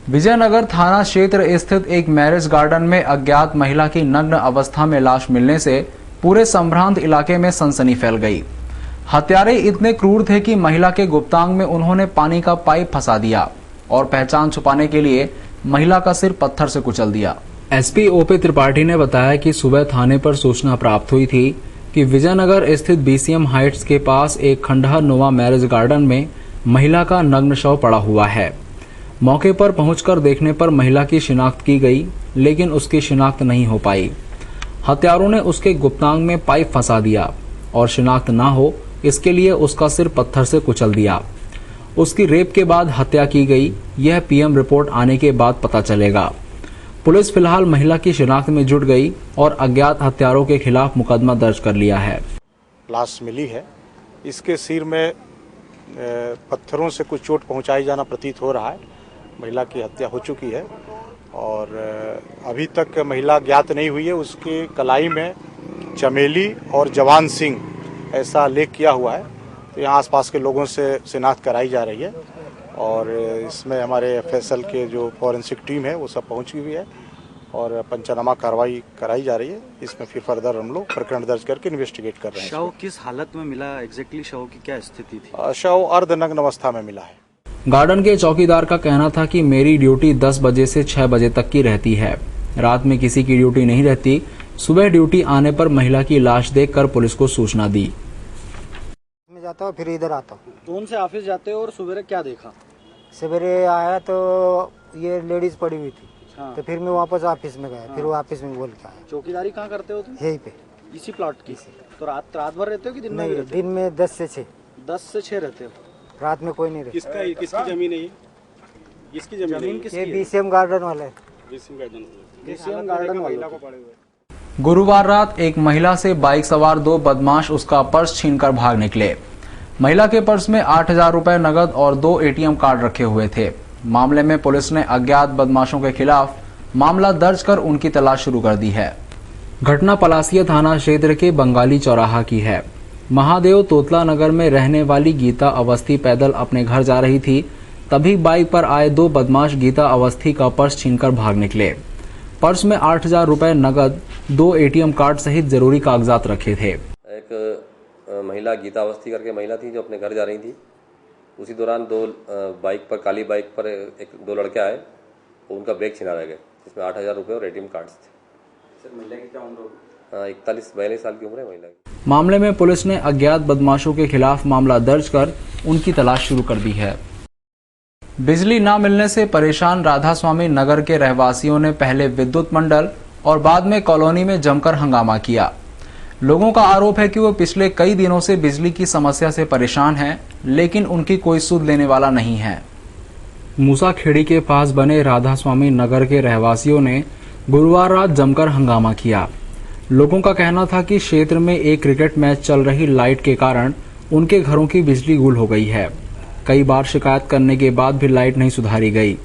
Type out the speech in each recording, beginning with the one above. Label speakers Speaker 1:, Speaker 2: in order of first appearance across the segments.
Speaker 1: विजयनगर थाना क्षेत्र स्थित एक मैरिज गार्डन में अज्ञात महिला की नग्न अवस्था में लाश मिलने से पूरे संभ्रांत इलाके में सनसनी फैल गई। हत्यारे इतने क्रूर थे कि महिला के गुप्तांग में उन्होंने पानी का पाइप फंसा दिया और पहचान छुपाने के लिए महिला का सिर पत्थर से कुचल दिया। एसपी ओपी त्रिपाठी ने बताया कि सुबह थाने पर सूचना प्राप्त हुई थी कि विजयनगर स्थित बीसीएम हाइट्स के पास एक खंडहर नुमा मैरिज गार्डन में महिला का नग्न शव पड़ा हुआ है। मौके पर पहुंचकर देखने पर महिला की शिनाख्त की गई, लेकिन उसकी शिनाख्त नहीं हो पाई। हत्यारों ने उसके गुप्तांग में पाइप फंसा दिया और शिनाख्त ना हो इसके लिए उसका सिर पत्थर से कुचल दिया। उसकी रेप के बाद हत्या की गई, यह पीएम रिपोर्ट आने के बाद पता चलेगा। पुलिस फिलहाल महिला की शिनाख्त में जुट गई और अज्ञात हत्यारों के खिलाफ मुकदमा दर्ज कर लिया है।
Speaker 2: लाश मिली है, इसके सिर में पत्थरों से कुछ चोट पहुंचाई जाना प्रतीत हो रहा है। महिला की हत्या हो चुकी है और अभी तक महिला ज्ञात नहीं हुई है। उसकी कलाई में चमेली और जवान सिंह ऐसा लेख किया हुआ है, तो यहाँ आसपास के लोगों से शिनाख्त कराई जा रही है और इसमें हमारे एफएसएल के जो फॉरेंसिक टीम है वो सब पहुँच गई है और पंचनामा कार्रवाई कराई जा रही है। इसमें फिर फर्दर हम लोग प्रकरण दर्ज करके इन्वेस्टिगेट कर रहे हैं।
Speaker 3: शव किस हालत में मिला, एग्जैक्टली शव की क्या स्थिति थी?
Speaker 2: शव अर्धनग्न अवस्था में मिला है।
Speaker 1: गार्डन के चौकीदार का कहना था कि मेरी ड्यूटी 10 बजे से 6 बजे तक की रहती है, रात में किसी की ड्यूटी नहीं रहती। सुबह ड्यूटी आने पर महिला की लाश देखकर पुलिस को सूचना दी।
Speaker 4: मैं जाता हूँ फिर इधर आता हूँ।
Speaker 3: कौन से ऑफिस जाते हो और सवेरे क्या देखा?
Speaker 4: सवेरे आया तो ये लेडीज पड़ी हुई थी। हाँ। तो फिर मैं वापस ऑफिस में गया। हाँ। फिर वो ऑफिस में बोल के आया।
Speaker 3: चौकीदारी कहाँ करते हो तुम?
Speaker 4: यहीं पे,
Speaker 3: इसी प्लॉट की। तो रात भर रहते हो कि दिन में?
Speaker 4: नहीं, दिन में 10 से 6।
Speaker 3: 10 से 6 रहते हो?
Speaker 4: रात में कोई नहीं रहता।
Speaker 3: किसकी जमीन है ये? किसकी जमीन?
Speaker 4: ये बीसीएम गार्डन वाला है।
Speaker 3: बीसीएम गार्डन वाला को पड़े हुए।
Speaker 1: गुरुवार रात एक महिला से बाइक सवार 2 बदमाश उसका पर्स छीनकर भाग निकले। महिला के पर्स में 8,000 रुपए नगद और 2 एटीएम कार्ड रखे हुए थे। मामले में पुलिस ने अज्ञात बदमाशों के खिलाफ मामला दर्ज कर उनकी तलाश शुरू कर दी है। घटना पलासिया थाना क्षेत्र के बंगाली चौराहा की है। महादेव तोतला नगर में रहने वाली गीता अवस्थी पैदल अपने घर जा रही थी, तभी बाइक पर आए 2 बदमाश गीता अवस्थी का पर्स छीनकर भाग निकले। पर्स में 8,000 रुपए नगद, 2 एटीएम कार्ड सहित जरूरी कागजात रखे थे।
Speaker 5: एक महिला गीता अवस्थी करके महिला थी जो अपने घर जा रही थी। उसी दौरान 2 बाइक पर, काली बाइक पर 2 लड़के आए, उनका बैग छिना रह गए जिसमें 8,000 रुपए और एटीएम कार्ड्स थे।
Speaker 3: सर, महिला की क्या उम्र होगी?
Speaker 5: 41-42 साल की उम्र है महिला की।
Speaker 1: मामले में पुलिस ने अज्ञात बदमाशों के खिलाफ मामला दर्ज कर उनकी तलाश शुरू कर दी है। बिजली न मिलने से परेशान राधा स्वामी नगर के रहवासियों ने पहले विद्युत मंडल और बाद में कॉलोनी में जमकर हंगामा किया। लोगों का आरोप है कि वो पिछले कई दिनों से बिजली की समस्या से परेशान हैं, लेकिन उनकी कोई सुध लेने वाला नहीं है। मूसाखेड़ी के पास बने राधा स्वामी नगर के रहवासियों ने गुरुवार रात जमकर हंगामा किया। लोगों का कहना था कि क्षेत्र में एक क्रिकेट मैच चल रही लाइट के कारण उनके घरों की बिजली गुल हो गई है। कई बार शिकायत करने के बाद भी लाइट नहीं सुधारी गई।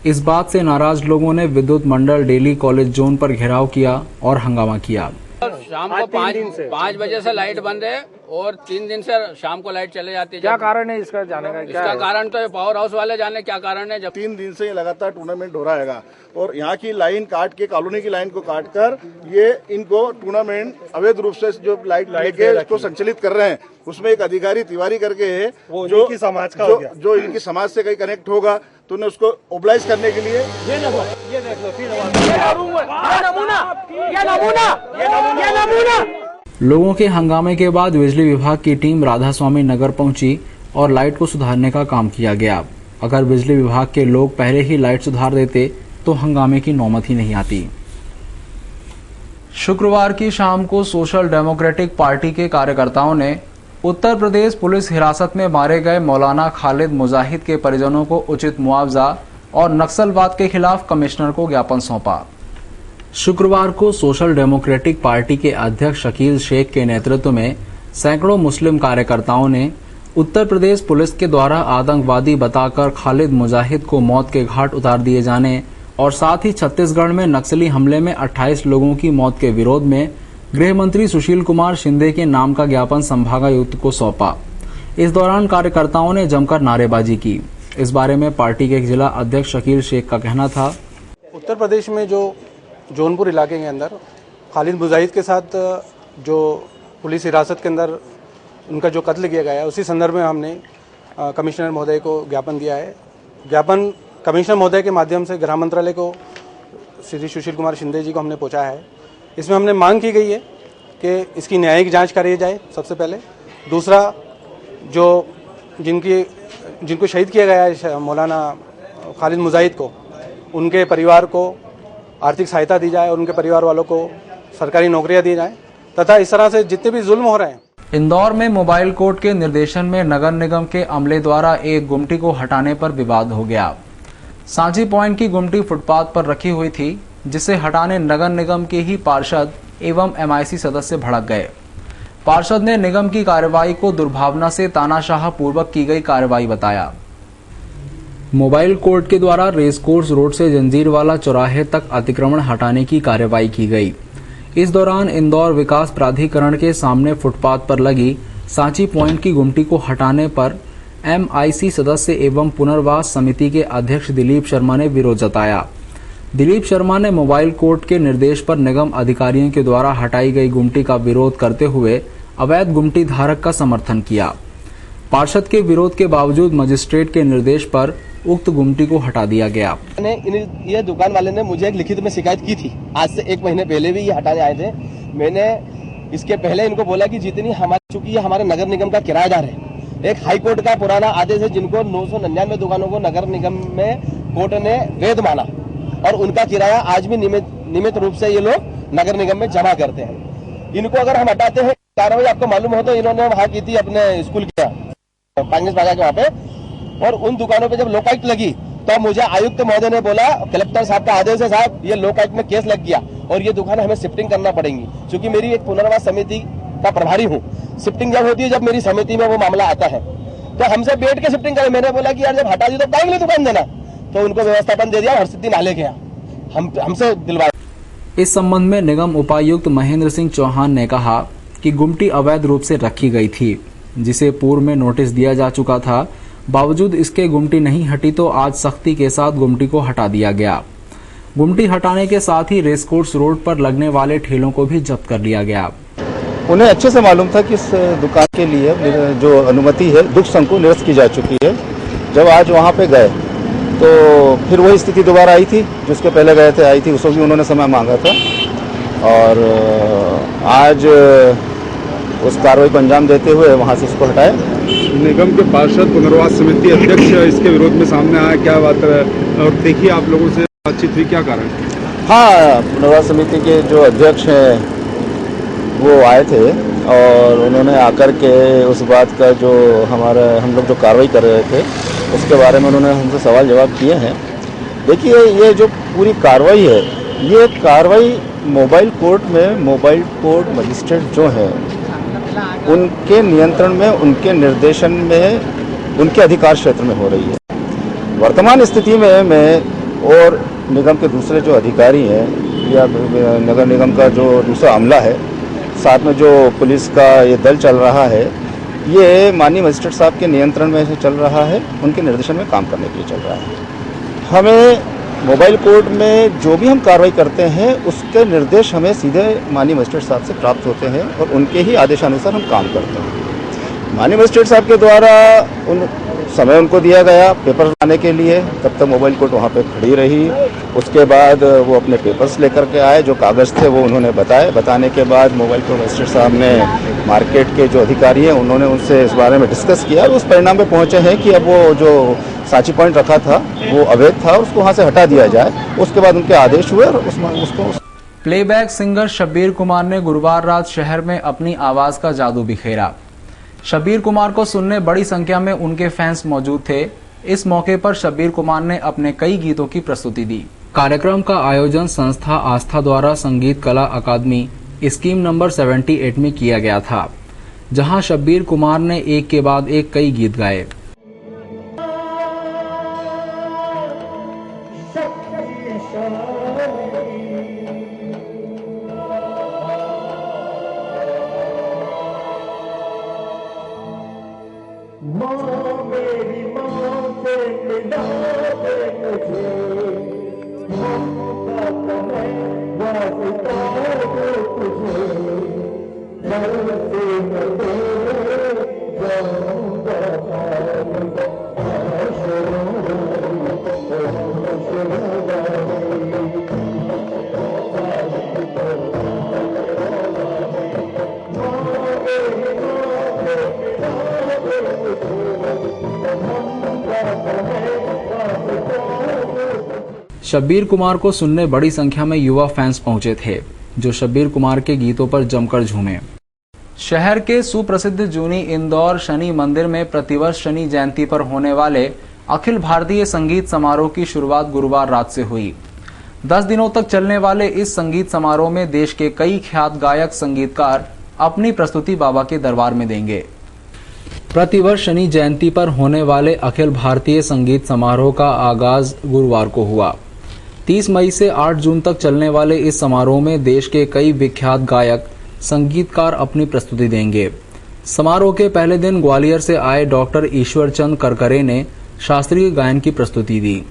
Speaker 1: इस बात से नाराज लोगों ने विद्युत मंडल डेली कॉलेज जोन पर घेराव किया और हंगामा किया।
Speaker 6: शाम को 5 बजे से लाइट बंद है और 3 दिन से शाम को लाइट चले जाती है।
Speaker 7: क्या कारण है इसका जाने का?
Speaker 6: इसका कारण तो पावर हाउस वाले जाने क्या कारण है। जब
Speaker 8: 3 दिन से ये लगातार टूर्नामेंट हो रहा है और यहाँ की लाइन काट के, कॉलोनी की लाइन को काट कर ये इनको टूर्नामेंट अवैध रूप से जो लाइट लेके इसको संचालित कर रहे हैं। उसमें एक अधिकारी तिवारी करके है जो इनकी समाज का जो इनकी समाज से कहीं कनेक्ट होगा, तो उन्हें उसको ओबलाइज करने के लिए ये नमूना।
Speaker 1: लोगों के हंगामे के बाद बिजली विभाग की टीम राधा स्वामी नगर पहुंची और लाइट को सुधारने का काम किया गया। अगर बिजली विभाग के लोग पहले ही लाइट सुधार देते तो हंगामे की नौबत ही नहीं आती। शुक्रवार की शाम को सोशल डेमोक्रेटिक पार्टी के कार्यकर्ताओं ने उत्तर प्रदेश पुलिस हिरासत में मारे गए मौलाना खालिद मुजाहिद के परिजनों को उचित मुआवजा और नक्सलवाद के खिलाफ कमिश्नर को ज्ञापन सौंपा। शुक्रवार को सोशल डेमोक्रेटिक पार्टी के अध्यक्ष शकील शेख के नेतृत्व में सैकड़ों मुस्लिम कार्यकर्ताओं ने उत्तर प्रदेश पुलिस के द्वारा आतंकवादी बताकर खालिद मुजाहिद को मौत के घाट उतार दिए जाने और साथ ही छत्तीसगढ़ में नक्सली हमले में 28 लोगों की मौत के विरोध में गृह मंत्री सुशील कुमार शिंदे के नाम का ज्ञापन संभागायुक्त को सौंपा। इस दौरान कार्यकर्ताओं ने जमकर नारेबाजी की। इस बारे में पार्टी के जिला अध्यक्ष शकील शेख का कहना था।
Speaker 7: उत्तर प्रदेश में जो जौनपुर इलाके के अंदर खालिद मुजाहिद के साथ जो पुलिस हिरासत के अंदर उनका जो कत्ल किया गया है, उसी संदर्भ में हमने कमिश्नर महोदय को ज्ञापन दिया है। ज्ञापन कमिश्नर महोदय के माध्यम से गृह मंत्रालय को श्री सुशील कुमार शिंदे जी को हमने पहुंचाया है। इसमें हमने मांग की गई है कि इसकी न्यायिक जांच करी जाए सबसे पहले। दूसरा, जो जिनको शहीद किया गया है मौलाना खालिद मुजाहिद को, उनके परिवार को आर्थिक सहायता दी जाए और उनके परिवार वालों को सरकारी नौकरियां दी जाए, तथा इस तरह से जितने भी जुल्म हो रहे हैं।
Speaker 1: इंदौर में मोबाइल कोर्ट के निर्देशन में नगर निगम के अमले द्वारा एक गुमटी को हटाने पर विवाद हो गया। सांची पॉइंट की गुमटी फुटपाथ पर रखी हुई थी, जिसे हटाने नगर निगम के ही पार्षद एवं MIC सदस्य भड़क गए। पार्षद ने निगम की कार्रवाई को दुर्भावना से तानाशाह पूर्वक की गई कार्रवाई बताया। मोबाइल कोर्ट के द्वारा रेसकोर्स रोड से जंजीरवाला चौराहे तक अतिक्रमण हटाने की कार्रवाई की गई। इस दौरान इंदौर विकास प्राधिकरण के सामने फुटपाथ पर लगी सांची पॉइंट की गुमटी को हटाने पर MIC सदस्य एवं पुनर्वास समिति के अध्यक्ष दिलीप शर्मा ने विरोध जताया। दिलीप शर्मा ने मोबाइल कोर्ट के निर्देश पर निगम अधिकारियों के द्वारा हटाई गई गुमटी का विरोध करते हुए अवैध गुमटी धारक का समर्थन किया। पार्षद के विरोध के बावजूद मजिस्ट्रेट के निर्देश पर उक्त गुमटी को हटा दिया गया।
Speaker 9: ये दुकान वाले ने मुझे एक लिखित में शिकायत की थी, आज से 1 महीने पहले भी ये हटाने आए थे। मैंने इसके पहले इनको बोला कि जितनी हमारी, चूंकि ये हमारे नगर निगम का किराएदार है, एक हाई कोर्ट का पुराना आदेश है जिनको 999 दुकानों को नगर निगम में कोर्ट ने वैध माना और उनका किराया आज भी नियमित रूप से ये लोग नगर निगम में जमा करते हैं। इनको अगर हम हटाते हैं, कार्रवाई आपको मालूम हो तो इन्होंने वहां की थी अपने स्कूल के पांगेस बाजार के वहां पे, और उन दुकानों पे जब लोकायुक्त लगी तो मुझे आयुक्त महोदय ने बोला कलेक्टर साहब का आदेश है साहब, ये लोकायुक्त में केस लग गया और ये दुकान हमें शिफ्टिंग करना पड़ेगी, क्योंकि मेरी एक पुनर्वास समिति का प्रभारी हूँ। शिफ्टिंग जब होती है, जब मेरी समिति में वो मामला आता है तो हमसे बैठ के शिफ्टिंग करें। मैंने बोला कि यार जब हटा दी तो टाइम दुकान देना, तो उनको व्यवस्थापन दे दिया, हर दिन नाले गया हमसे दिलवा।
Speaker 1: इस संबंध में निगम उपायुक्त महेंद्र सिंह चौहान ने कहा कि गुमटी अवैध रूप से रखी गई थी, जिसे पूर्व में नोटिस दिया जा चुका था। बावजूद इसके गुमटी नहीं हटी तो आज सख्ती के साथ गुमटी को हटा दिया गया। गुमटी हटाने के साथ ही रेसकोर्स रोड पर लगने वाले ठेलों को भी जब्त कर लिया गया।
Speaker 10: उन्हें अच्छे से मालूम था कि इस दुकान के लिए जो अनुमति है दुख संकुल निरस्त की जा चुकी है। जब आज वहाँ पे गए तो फिर वही स्थिति दोबारा आई थी, जिसके पहले गए थे आई थी, उसको भी उन्होंने समय मांगा था और आज उस कार्रवाई को अंजाम देते हुए वहाँ से इसको हटाया।
Speaker 3: निगम के पार्षद पुनर्वास समिति अध्यक्ष इसके विरोध में सामने आया, क्या बात है? और देखिए आप लोगों से बातचीत हुई, क्या कारण?
Speaker 10: हाँ, पुनर्वास समिति के जो अध्यक्ष हैं वो आए थे और उन्होंने आकर के उस बात का जो हम लोग जो कार्रवाई कर रहे थे उसके बारे में उन्होंने हमसे सवाल जवाब किए हैं। देखिए, ये जो पूरी कार्रवाई है, ये कार्रवाई मोबाइल कोर्ट मजिस्ट्रेट जो है उनके नियंत्रण में, उनके निर्देशन में, उनके अधिकार क्षेत्र में हो रही है। वर्तमान स्थिति में मैं और निगम के दूसरे जो अधिकारी हैं या नगर निगम का जो दूसरा अमला है, साथ में जो पुलिस का ये दल चल रहा है, ये माननीय मजिस्ट्रेट साहब के नियंत्रण में से चल रहा है, उनके निर्देशन में काम करने के लिए चल रहा है। हमें मोबाइल कोर्ट में जो भी हम कार्रवाई करते हैं उसके निर्देश हमें सीधे माननीय मजिस्ट्रेट साहब से प्राप्त होते हैं और उनके ही आदेशानुसार हम काम करते हैं। माननीय मजिस्ट्रेट साहब के द्वारा समय उनको दिया गया पेपर लाने के लिए, तब तक मोबाइल कोर्ट वहाँ पे खड़ी रही। उसके बाद वो अपने पेपर्स लेकर के आए, जो कागज़ थे वो उन्होंने बताने के बाद मोबाइल कोर्ट मजिस्ट्रेट साहब ने मार्केट के जो अधिकारी हैं उन्होंने उनसे इस बारे में डिस्कस किया और उस परिणाम पे पहुँचे हैं कि अब वो जो सांची पॉइंट रखा था वो अवैध था, उसको वहाँ से हटा दिया जाए। उसके बाद उनके आदेश हुए और उसको
Speaker 1: प्लेबैक सिंगर शब्बीर कुमार ने गुरुवार रात शहर में अपनी आवाज का जादू बिखेरा। शब्बीर कुमार को सुनने बड़ी संख्या में उनके फैंस मौजूद थे। इस मौके पर शब्बीर कुमार ने अपने कई गीतों की प्रस्तुति दी। कार्यक्रम का आयोजन संस्था आस्था द्वारा संगीत कला अकादमी स्कीम नंबर 78 में किया गया था, जहां शब्बीर कुमार ने एक के बाद एक कई गीत गाए।
Speaker 11: मेरी माँ से
Speaker 1: शब्बीर कुमार को सुनने बड़ी संख्या में युवा फैंस पहुंचे थे, जो शब्बीर कुमार के गीतों पर जमकर झूमे। शहर के सुप्रसिद्ध जूनी इंदौर शनि मंदिर में प्रतिवर्ष शनि जयंती पर होने वाले अखिल भारतीय संगीत समारोह की शुरुआत गुरुवार रात से हुई। 10 दिनों तक चलने वाले इस संगीत समारोह में देश के कई ख्यात गायक संगीतकार अपनी प्रस्तुति बाबा के दरबार में देंगे। प्रतिवर्ष शनि जयंती पर होने वाले अखिल भारतीय संगीत समारोह का आगाज गुरुवार को हुआ। 30 मई से 8 जून तक चलने वाले इस समारोह में देश के कई विख्यात गायक संगीतकार अपनी प्रस्तुति देंगे। समारोह के पहले दिन ग्वालियर से आए डॉक्टर ईश्वर चंद करकरे ने शास्त्रीय गायन की प्रस्तुति दी।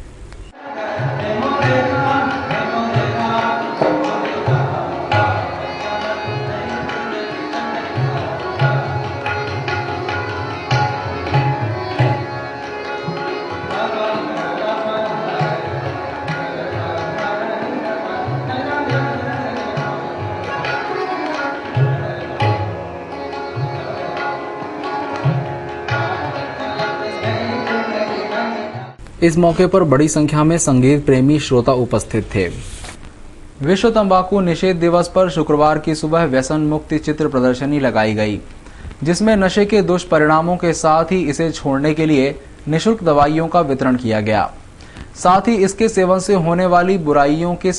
Speaker 1: इस मौके पर बड़ी संख्या में संगीत प्रेमी श्रोता उपस्थित थे। विश्व तंबाकू निषेध दिवस पर शुक्रवार की सुबह व्यसन मुक्ति चित्र प्रदर्शनी लगाई गई, जिसमें नशे के दुष्परिणामों के साथ ही इसे छोड़ने के लिए निःशुल्क दवाइयों का वितरण किया गया। साथ ही इसके सेवन से होने वाली बुराइयों के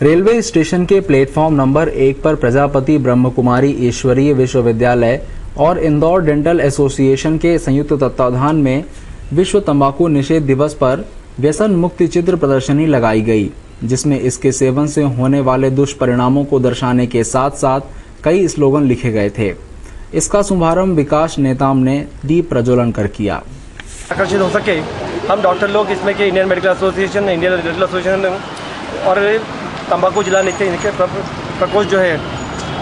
Speaker 1: रेलवे स्टेशन के प्लेटफॉर्म नंबर 1 पर प्रजापति ब्रह्म कुमारी ईश्वरीय विश्वविद्यालय और इंदौर डेंटल एसोसिएशन के संयुक्त तत्वाधान में विश्व तंबाकू निषेध दिवस पर व्यसन मुक्ति चित्र प्रदर्शनी लगाई गई, जिसमें इसके सेवन से होने वाले दुष्परिणामों को दर्शाने के साथ साथ कई स्लोगन लिखे गए थे। इसका शुभारंभ विकास नेताम ने दीप प्रज्वलन कर किया।
Speaker 9: आकर्षित हो सके हम डॉक्टर लोग इसमें के Indian medical association, Indian dental association और तंबाकू जिला निषेध प्रकोष्ठ जो है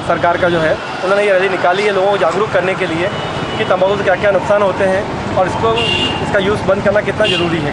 Speaker 9: सरकार का जो है, उन्होंने ये रैली निकाली है लोगों को जागरूक करने के लिए कि तंबाकू से क्या क्या नुकसान होते हैं और इसका यूज़ बंद करना कितना ज़रूरी है।